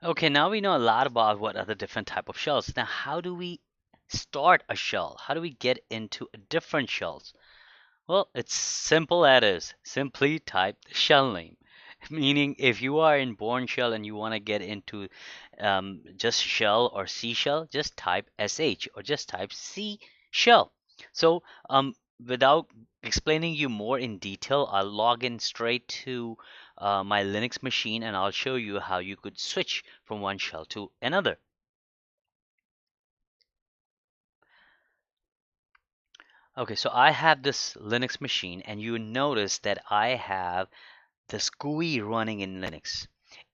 Okay, now we know a lot about what are the different type of shells. Now, how do we start a shell? How do we get into a different shells? Well, it's simple as is. Simply type the shell name. Meaning, if you are in Bourne shell and you want to get into just shell or seashell, just type sh or just type C shell. So, without explaining you more in detail, I'll log in straight to my Linux machine and I'll show you how you could switch from one shell to another. Okay, so I have this Linux machine, and you notice that I have this GUI running in Linux.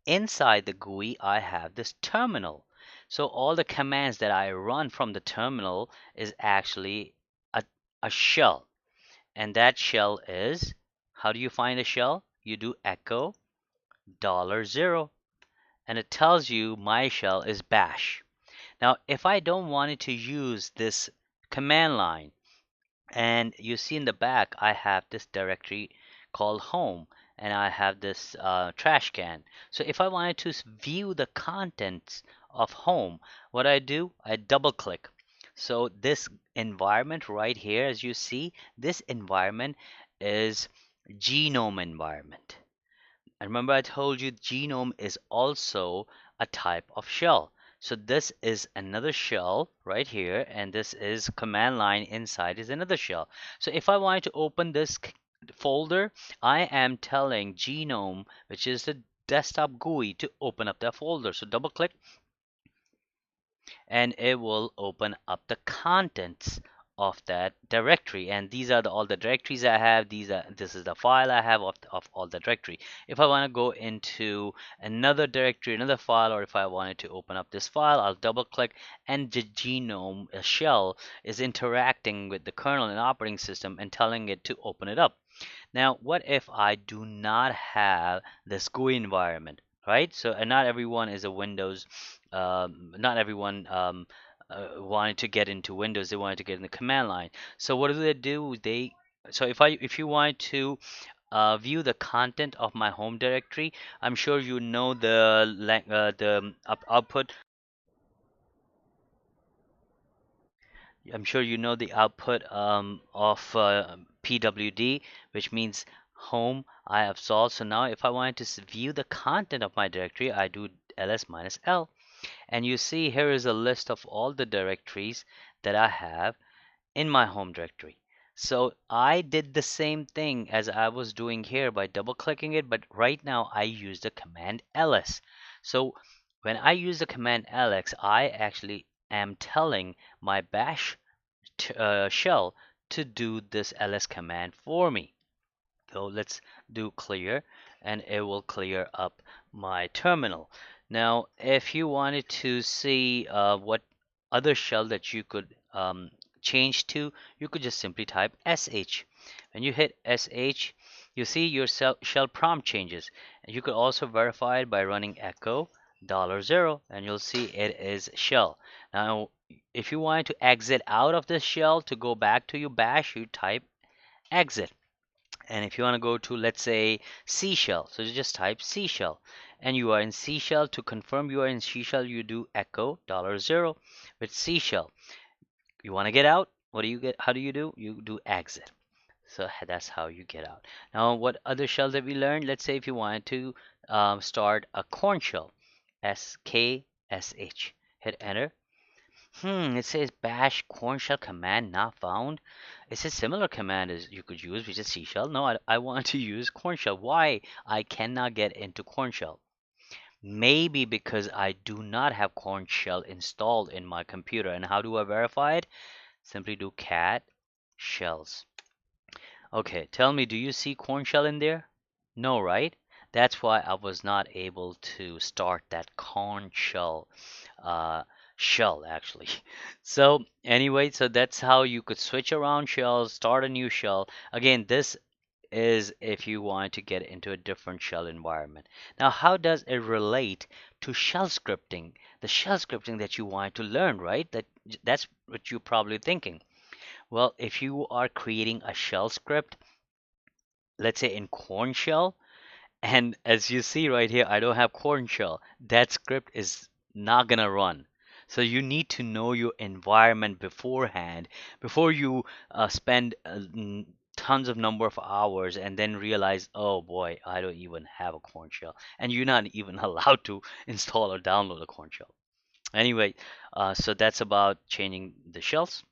Inside the GUI, I have this terminal. So all the commands that I run from the terminal is actually a, a shell. And that shell is, how do you find a shell? You do echo $0, and it tells you my shell is bash. Now, if I don't want it to use this command line, and you see in the back, I have this directory called home, and I have this trash can. So if I wanted to view the contents of home, what I do, I double click. So this environment right here, as you see, this environment is genome environment. And remember I told you genome is also a type of shell. So this is another shell right here, and this is command line inside is another shell. So if I wanted to open this folder, I am telling genome, which is the desktop GUI, to open up that folder. So double click and it will open up the contents of that directory, and these are all the directories I have. This is the file I have of all the directory. If I want to go into another directory, another file, or if I wanted to open up this file, I'll double click, and the genome shell is interacting with the kernel and operating system and telling it to open it up. Now, what if I do not have this GUI environment, right? So, and not everyone is a Windows, not everyone wanted to get into Windows, they wanted to get in the command line. So what do they do? So if you want to view the content of my home directory, I'm sure you know the output. I'm sure you know the output of PWD, which means home I have solved. So now if I wanted to view the content of my directory, I do ls minus l. And you see here is a list of all the directories that I have in my home directory. So I did the same thing as I was doing here by double clicking it, but right now I use the command ls. So when I use the command ls, I actually am telling my bash shell to do this ls command for me. So let's do clear, and it will clear up my terminal. Now, if you wanted to see what other shell that you could change to, you could just simply type sh. When you hit sh, you see your shell prompt changes. And you could also verify it by running echo $0, and you'll see it is shell. Now, if you wanted to exit out of this shell to go back to your bash, you type exit. And if you want to go to, let's say, C shell, so you just type C shell, and you are in C shell. To confirm you are in C shell, you do echo $0 with C shell. You want to get out? What do you get? How do? You do exit. So that's how you get out. Now, what other shells have we learned? Let's say if you wanted to start a corn shell, SKSH. Hit enter. It says bash corn shell command not found. It's a similar command as you could use, which is C shell. No, I want to use corn shell. Why I cannot get into corn shell? Maybe because I do not have corn shell installed in my computer. And how do I verify it? Simply do cat shells. Okay, tell me, do you see corn shell in there? No, right? That's why I was not able to start that corn shell uh, shell actually. So anyway, so that's how you could switch around shells, start a new shell. Again, this is if you want to get into a different shell environment. Now, how does it relate to shell scripting? The shell scripting that you want to learn, right? That's what you're probably thinking. Well, if you are creating a shell script, let's say in corn shell, And as you see right here, I don't have corn shell. That script is not gonna run. So you need to know your environment beforehand before you spend tons of number of hours and then realize, oh boy, I don't even have a corn shell, and you're not even allowed to install or download a corn shell. Anyway, so that's about changing the shells.